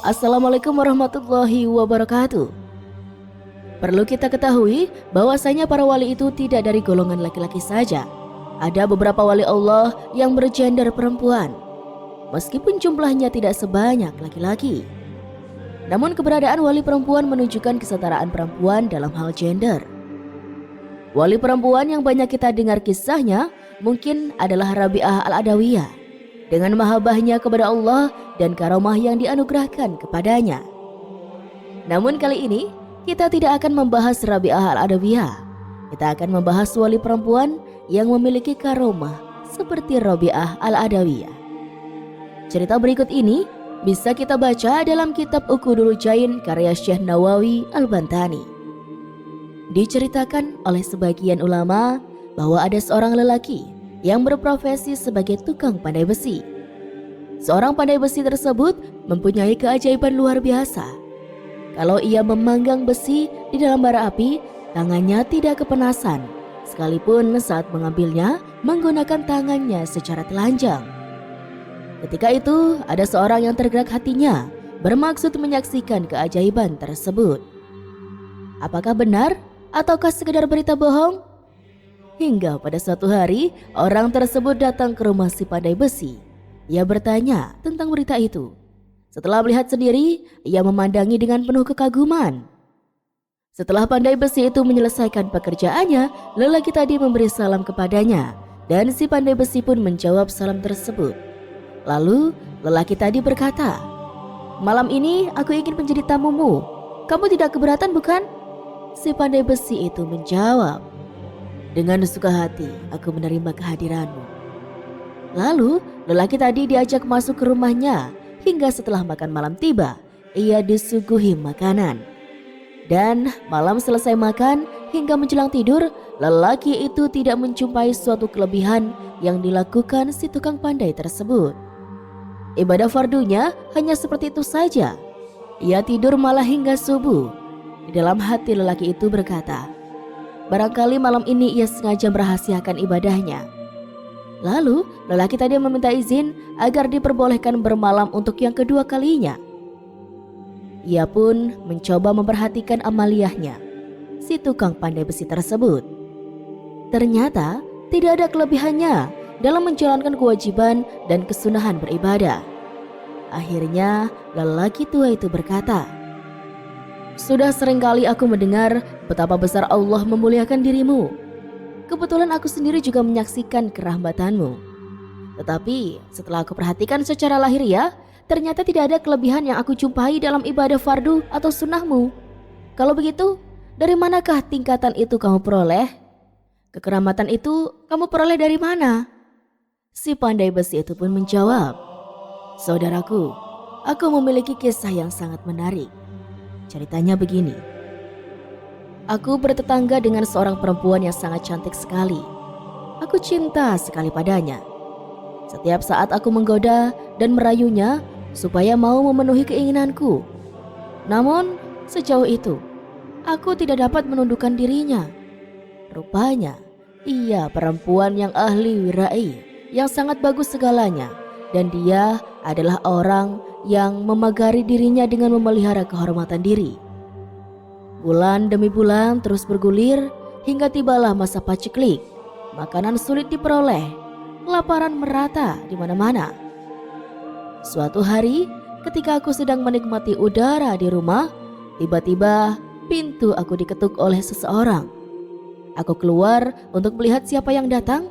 Assalamualaikum warahmatullahi wabarakatuh. Perlu kita ketahui bahwasanya para wali itu tidak dari golongan laki-laki saja. Ada beberapa wali Allah yang bergender perempuan, meskipun jumlahnya tidak sebanyak laki-laki. Namun keberadaan wali perempuan menunjukkan kesetaraan perempuan dalam hal gender. Wali perempuan yang banyak kita dengar kisahnya mungkin adalah Rabi'ah Al-Adawiyah, dengan mahabbahnya kepada Allah dan karomah yang dianugerahkan kepadanya. Namun kali ini kita tidak akan membahas Rabi'ah Al-Adawiyah. Kita akan membahas wali perempuan yang memiliki karomah seperti Rabi'ah Al-Adawiyah. Cerita berikut ini bisa kita baca dalam kitab Uqudul Jain karya Syekh Nawawi Al-Bantani. Diceritakan oleh sebagian ulama bahwa ada seorang lelaki yang berprofesi sebagai tukang pandai besi. Seorang pandai besi tersebut mempunyai keajaiban luar biasa. Kalau ia memanggang besi di dalam bara api, tangannya tidak kepanasan, sekalipun saat mengambilnya menggunakan tangannya secara telanjang. Ketika itu, ada seorang yang tergerak hatinya, bermaksud menyaksikan keajaiban tersebut. Apakah benar ataukah sekedar berita bohong? Hingga pada suatu hari, orang tersebut datang ke rumah si pandai besi. Ia bertanya tentang berita itu. Setelah melihat sendiri, ia memandangi dengan penuh kekaguman. Setelah pandai besi itu menyelesaikan pekerjaannya, lelaki tadi memberi salam kepadanya, dan si pandai besi pun menjawab salam tersebut. Lalu, lelaki tadi berkata, "Malam ini aku ingin menjadi tamumu. Kamu tidak keberatan bukan?" Si pandai besi itu menjawab, "Dengan suka hati aku menerima kehadiranmu." Lalu, lelaki tadi diajak masuk ke rumahnya. Hingga setelah makan malam tiba, ia disuguhi makanan. Dan malam selesai makan hingga menjelang tidur, lelaki itu tidak menjumpai suatu kelebihan yang dilakukan si tukang pandai tersebut. Ibadah fardunya hanya seperti itu saja. Ia tidur malah hingga subuh. Di dalam hati lelaki itu berkata, barangkali malam ini ia sengaja merahasiakan ibadahnya. Lalu, lelaki tadi meminta izin agar diperbolehkan bermalam untuk yang kedua kalinya. Ia pun mencoba memperhatikan amaliyahnya, si tukang pandai besi tersebut. Ternyata, tidak ada kelebihannya dalam menjalankan kewajiban dan kesunahan beribadah. Akhirnya, lelaki tua itu berkata, "Sudah seringkali aku mendengar betapa besar Allah memuliakan dirimu. Kebetulan aku sendiri juga menyaksikan kerahmatanmu. Tetapi setelah aku perhatikan secara lahiriah, ternyata tidak ada kelebihan yang aku jumpai dalam ibadah fardu atau sunnahmu. Kalau begitu, dari manakah tingkatan itu kamu peroleh? Kekeramatan itu kamu peroleh dari mana?" Si pandai besi itu pun menjawab, "Saudaraku, aku memiliki kisah yang sangat menarik. Ceritanya begini. Aku bertetangga dengan seorang perempuan yang sangat cantik sekali. Aku cinta sekali padanya. Setiap saat aku menggoda dan merayunya supaya mau memenuhi keinginanku. Namun sejauh itu, aku tidak dapat menundukkan dirinya. Rupanya, ia perempuan yang ahli wirai, yang sangat bagus segalanya. Dan dia adalah orang yang memagari dirinya dengan memelihara kehormatan diri. Bulan demi bulan terus bergulir hingga tibalah masa paceklik. Makanan sulit diperoleh, kelaparan merata di mana-mana. Suatu hari, ketika aku sedang menikmati udara di rumah, tiba-tiba pintu aku diketuk oleh seseorang. Aku keluar untuk melihat siapa yang datang.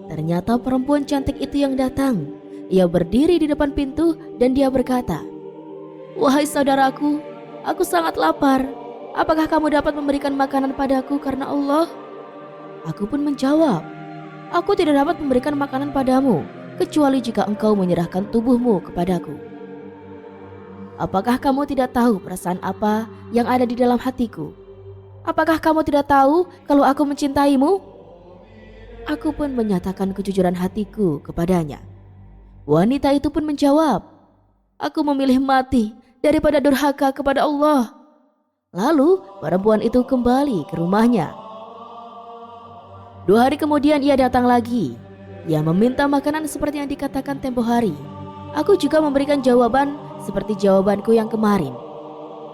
Ternyata perempuan cantik itu yang datang. Ia berdiri di depan pintu dan dia berkata, "Wahai saudaraku, aku sangat lapar. Apakah kamu dapat memberikan makanan padaku karena Allah?" Aku pun menjawab, "Aku tidak dapat memberikan makanan padamu, kecuali jika engkau menyerahkan tubuhmu kepadaku." "Apakah kamu tidak tahu perasaan apa yang ada di dalam hatiku? Apakah kamu tidak tahu kalau aku mencintaimu?" Aku pun menyatakan kejujuran hatiku kepadanya. Wanita itu pun menjawab, "Aku memilih mati daripada durhaka kepada Allah." Lalu perempuan itu kembali ke rumahnya. 2 hari kemudian ia datang lagi. Ia meminta makanan seperti yang dikatakan tempo hari. Aku juga memberikan jawaban seperti jawabanku yang kemarin.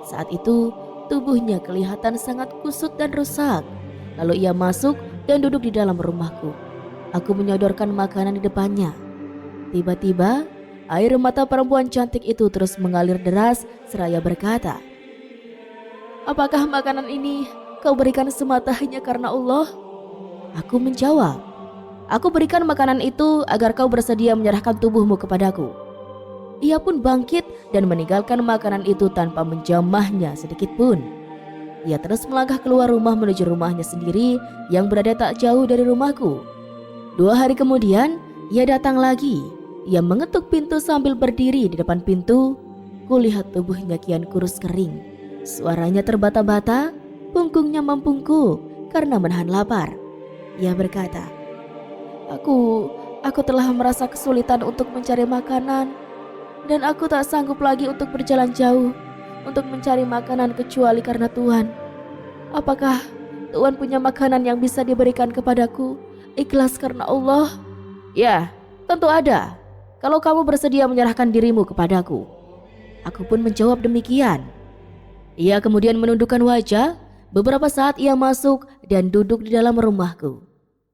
Saat itu, tubuhnya kelihatan sangat kusut dan rusak. Lalu ia masuk dan duduk di dalam rumahku. Aku menyodorkan makanan di depannya. Tiba-tiba, air mata perempuan cantik itu terus mengalir deras seraya berkata, "Apakah makanan ini kau berikan semata hanya karena Allah?" Aku menjawab, "Aku berikan makanan itu agar kau bersedia menyerahkan tubuhmu kepadaku." Ia pun bangkit dan meninggalkan makanan itu tanpa menjamahnya sedikit pun. Ia terus melangkah keluar rumah menuju rumahnya sendiri yang berada tak jauh dari rumahku. 2 hari kemudian, ia datang lagi. Ia mengetuk pintu sambil berdiri di depan pintu. Kulihat tubuhnya kian kurus kering. Suaranya terbata-bata, punggungnya membungkuk karena menahan lapar. Ia berkata, Aku telah merasa kesulitan untuk mencari makanan, dan aku tak sanggup lagi untuk berjalan jauh untuk mencari makanan kecuali karena Tuhan. Apakah Tuhan punya makanan yang bisa diberikan kepadaku ikhlas karena Allah?" "Ya, tentu ada, kalau kamu bersedia menyerahkan dirimu kepadaku." Aku pun menjawab demikian. Ia kemudian menundukkan wajah. Beberapa saat ia masuk dan duduk di dalam rumahku.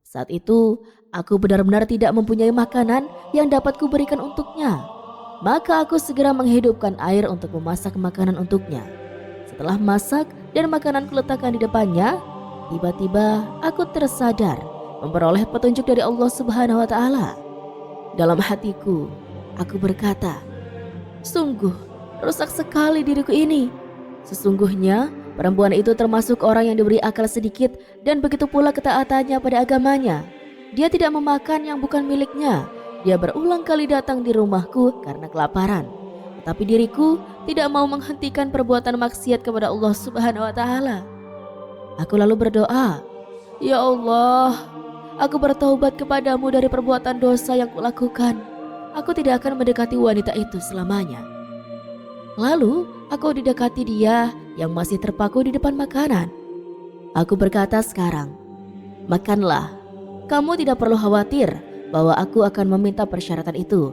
Saat itu aku benar-benar tidak mempunyai makanan yang dapat kuberikan untuknya. Maka aku segera menghidupkan air untuk memasak makanan untuknya. Setelah masak dan makanan kuletakkan di depannya, tiba-tiba aku tersadar memperoleh petunjuk dari Allah Subhanahu wa Ta'ala. Dalam hatiku, aku berkata, "Sungguh rusak sekali diriku ini. Sesungguhnya perempuan itu termasuk orang yang diberi akal sedikit dan begitu pula ketaatannya pada agamanya. Dia tidak memakan yang bukan miliknya. Dia berulang kali datang di rumahku karena kelaparan. Tetapi diriku tidak mau menghentikan perbuatan maksiat kepada Allah Subhanahu wa Ta'ala." Aku lalu berdoa, "Ya Allah, aku bertaubat kepadamu dari perbuatan dosa yang kulakukan. Aku tidak akan mendekati wanita itu selamanya." Lalu aku didekati dia yang masih terpaku di depan makanan. Aku berkata sekarang, "Makanlah. Kamu tidak perlu khawatir bahwa aku akan meminta persyaratan itu.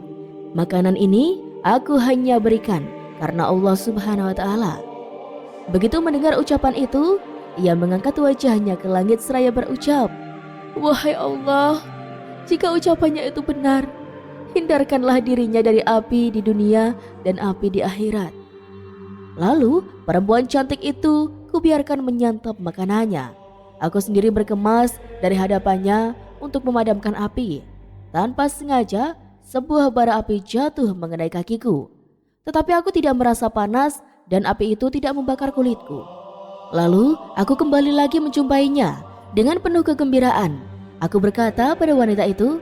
Makanan ini aku hanya berikan karena Allah Subhanahu wa Ta'ala." Begitu mendengar ucapan itu, ia mengangkat wajahnya ke langit seraya berucap, "Wahai Allah, jika ucapannya itu benar, hindarkanlah dirinya dari api di dunia dan api di akhirat." Lalu perempuan cantik itu kubiarkan menyantap makanannya. Aku sendiri berkemas dari hadapannya untuk memadamkan api. Tanpa sengaja, sebuah bara api jatuh mengenai kakiku. Tetapi aku tidak merasa panas dan api itu tidak membakar kulitku. Lalu aku kembali lagi menjumpainya dengan penuh kegembiraan. Aku berkata pada wanita itu,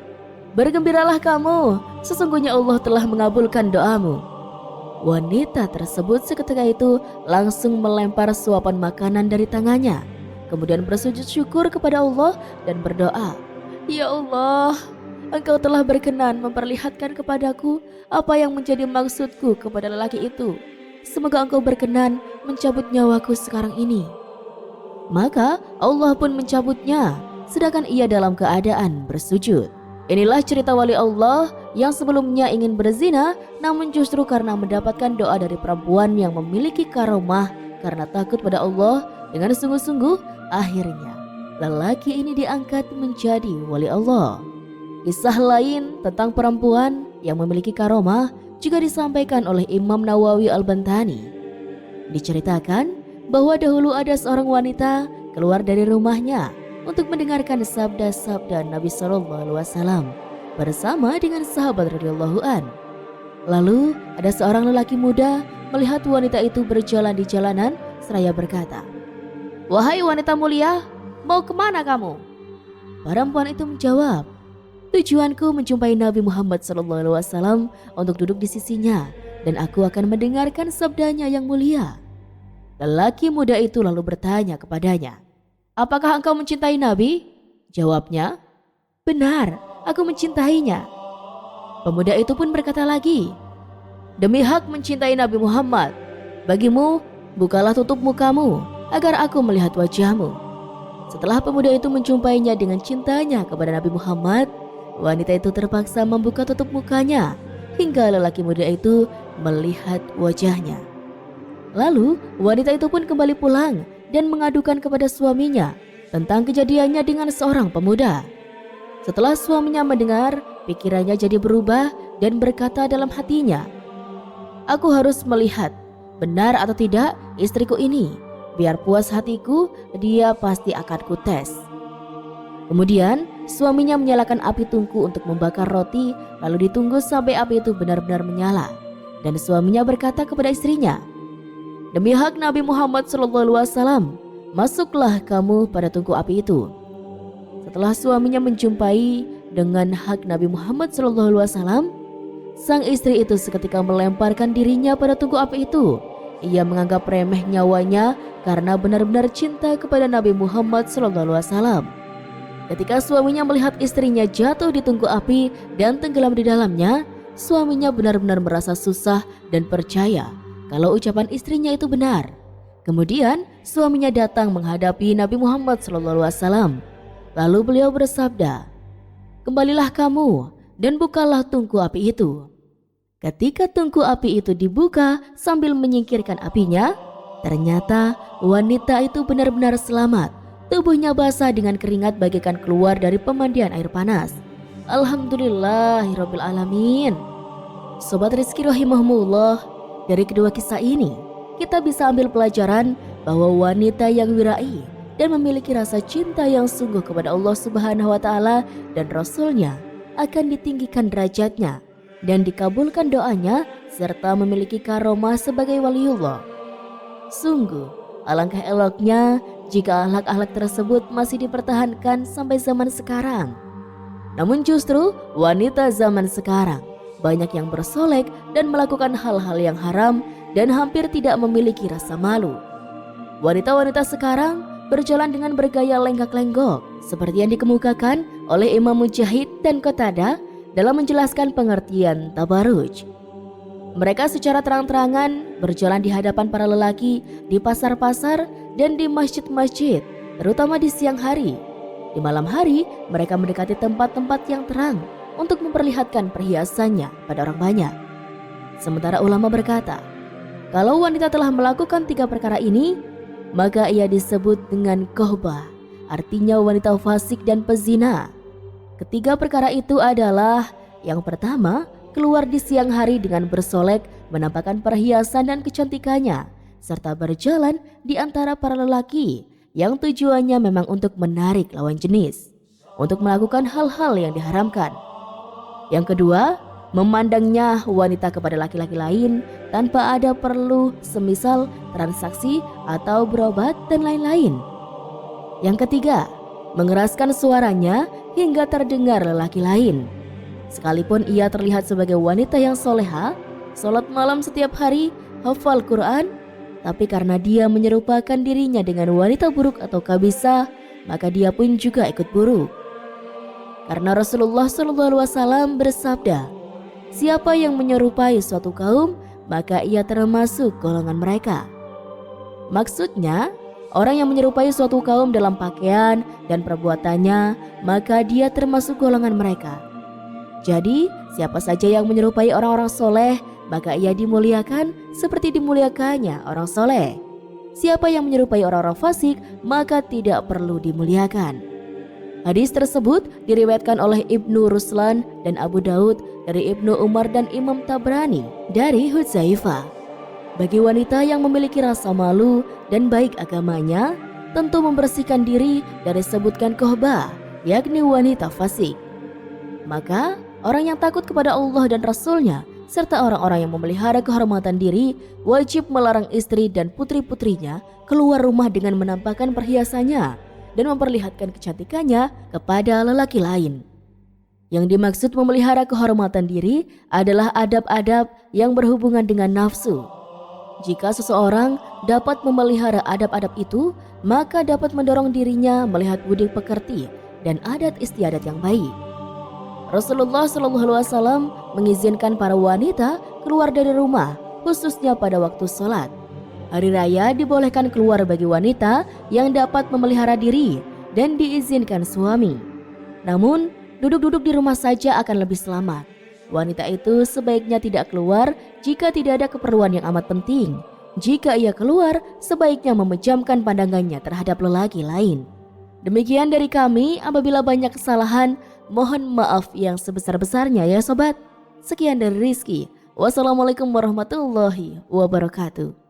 "Bergembiralah kamu, sesungguhnya Allah telah mengabulkan doamu." Wanita tersebut seketika itu langsung melempar suapan makanan dari tangannya. Kemudian bersujud syukur kepada Allah dan berdoa, "Ya Allah, Engkau telah berkenan memperlihatkan kepadaku apa yang menjadi maksudku kepada lelaki itu. Semoga Engkau berkenan mencabut nyawaku sekarang ini." Maka Allah pun mencabutnya, sedangkan ia dalam keadaan bersujud. Inilah cerita wali Allah yang sebelumnya ingin berzina, namun justru karena mendapatkan doa dari perempuan yang memiliki karomah karena takut pada Allah dengan sungguh-sungguh, akhirnya lelaki ini diangkat menjadi wali Allah. Kisah lain tentang perempuan yang memiliki karomah juga disampaikan oleh Imam Nawawi Al-Bantani. Diceritakan bahwa dahulu ada seorang wanita keluar dari rumahnya untuk mendengarkan sabda-sabda Nabi SAW bersama dengan sahabat radhiyallahu an. Lalu ada seorang lelaki muda melihat wanita itu berjalan di jalanan seraya berkata, "Wahai wanita mulia, mau kemana kamu?" Perempuan itu menjawab, "Tujuanku menjumpai Nabi Muhammad SAW untuk duduk di sisinya, dan aku akan mendengarkan sabdanya yang mulia." Lelaki muda itu lalu bertanya kepadanya, "Apakah engkau mencintai Nabi?" Jawabnya, "Benar, aku mencintainya." Pemuda itu pun berkata lagi, "Demi hak mencintai Nabi Muhammad, bagimu bukalah tutup mukamu agar aku melihat wajahmu." Setelah pemuda itu menjumpainya dengan cintanya kepada Nabi Muhammad, wanita itu terpaksa membuka tutup mukanya hingga lelaki muda itu melihat wajahnya. Lalu wanita itu pun kembali pulang dan mengadukan kepada suaminya tentang kejadiannya dengan seorang pemuda. Setelah suaminya mendengar, pikirannya jadi berubah dan berkata dalam hatinya, "Aku harus melihat benar atau tidak istriku ini. Biar puas hatiku, dia pasti akan kutes." Kemudian suaminya menyalakan api tungku untuk membakar roti, lalu ditunggu sampai api itu benar-benar menyala. Dan suaminya berkata kepada istrinya, "Demi hak Nabi Muhammad SAW, masuklah kamu pada tungku api itu." Setelah suaminya menjumpai dengan hak Nabi Muhammad SAW, sang istri itu seketika melemparkan dirinya pada tungku api itu. Ia menganggap remeh nyawanya karena benar-benar cinta kepada Nabi Muhammad SAW. Ketika suaminya melihat istrinya jatuh di tungku api dan tenggelam di dalamnya, suaminya benar-benar merasa susah dan percaya kalau ucapan istrinya itu benar. Kemudian suaminya datang menghadapi Nabi Muhammad SAW. Lalu beliau bersabda, "Kembalilah kamu dan bukalah tungku api itu." Ketika tungku api itu dibuka sambil menyingkirkan apinya, ternyata wanita itu benar-benar selamat. Tubuhnya basah dengan keringat bagaikan keluar dari pemandian air panas. Alhamdulillahirabbil alamin. Sobat Rizky rahimahumullah, dari kedua kisah ini kita bisa ambil pelajaran bahwa wanita yang wirai dan memiliki rasa cinta yang sungguh kepada Allah Subhanahu wa taala dan Rasulnya akan ditinggikan derajatnya dan dikabulkan doanya serta memiliki karomah sebagai waliullah. Sungguh alangkah eloknya jika akhlak-akhlak tersebut masih dipertahankan sampai zaman sekarang. Namun justru wanita zaman sekarang banyak yang bersolek dan melakukan hal-hal yang haram dan hampir tidak memiliki rasa malu. Wanita-wanita sekarang berjalan dengan bergaya lenggak-lenggok seperti yang dikemukakan oleh Imam Mujahid dan Qatadah dalam menjelaskan pengertian tabarruj. Mereka secara terang-terangan berjalan di hadapan para lelaki di pasar-pasar dan di masjid-masjid, terutama di siang hari. Di malam hari, mereka mendekati tempat-tempat yang terang untuk memperlihatkan perhiasannya pada orang banyak. Sementara ulama berkata, kalau wanita telah melakukan 3 perkara ini, maka ia disebut dengan kohbah, artinya wanita fasik dan pezina. Ketiga perkara itu adalah, yang pertama, keluar di siang hari dengan bersolek, menampakkan perhiasan dan kecantikannya, serta berjalan di antara para lelaki yang tujuannya memang untuk menarik lawan jenis, untuk melakukan hal-hal yang diharamkan. Yang kedua, memandangnya wanita kepada laki-laki lain tanpa ada perlu semisal transaksi atau berobat dan lain-lain. Yang ketiga, mengeraskan suaranya hingga terdengar lelaki lain. Sekalipun ia terlihat sebagai wanita yang soleha, sholat malam setiap hari, hafal Quran, tapi karena dia menyerupakan dirinya dengan wanita buruk atau kabisah, maka dia pun juga ikut buruk. Karena Rasulullah SAW bersabda, siapa yang menyerupai suatu kaum, maka ia termasuk golongan mereka. Maksudnya, orang yang menyerupai suatu kaum dalam pakaian dan perbuatannya, maka dia termasuk golongan mereka. Jadi, siapa saja yang menyerupai orang-orang soleh, maka ia dimuliakan seperti dimuliakannya orang soleh. Siapa yang menyerupai orang-orang fasik, maka tidak perlu dimuliakan. Hadis tersebut diriwayatkan oleh Ibnu Ruslan dan Abu Daud dari Ibnu Umar dan Imam Tabrani dari Hudzaifah. Bagi wanita yang memiliki rasa malu dan baik agamanya, tentu membersihkan diri dari sebutkan kohbah, yakni wanita fasik. Maka orang yang takut kepada Allah dan Rasulnya, serta orang-orang yang memelihara kehormatan diri, wajib melarang istri dan putri-putrinya keluar rumah dengan menampakkan perhiasannya dan memperlihatkan kecantikannya kepada lelaki lain. Yang dimaksud memelihara kehormatan diri adalah adab-adab yang berhubungan dengan nafsu. Jika seseorang dapat memelihara adab-adab itu, maka dapat mendorong dirinya melihat budi pekerti dan adat istiadat yang baik. Rasulullah SAW mengizinkan para wanita keluar dari rumah, khususnya pada waktu sholat. Hari raya dibolehkan keluar bagi wanita yang dapat memelihara diri dan diizinkan suami. Namun, duduk-duduk di rumah saja akan lebih selamat. Wanita itu sebaiknya tidak keluar jika tidak ada keperluan yang amat penting. Jika ia keluar, sebaiknya memejamkan pandangannya terhadap lelaki lain. Demikian dari kami, apabila banyak kesalahan, mohon maaf yang sebesar-besarnya ya sobat. Sekian dari Rizky. Wassalamualaikum warahmatullahi wabarakatuh.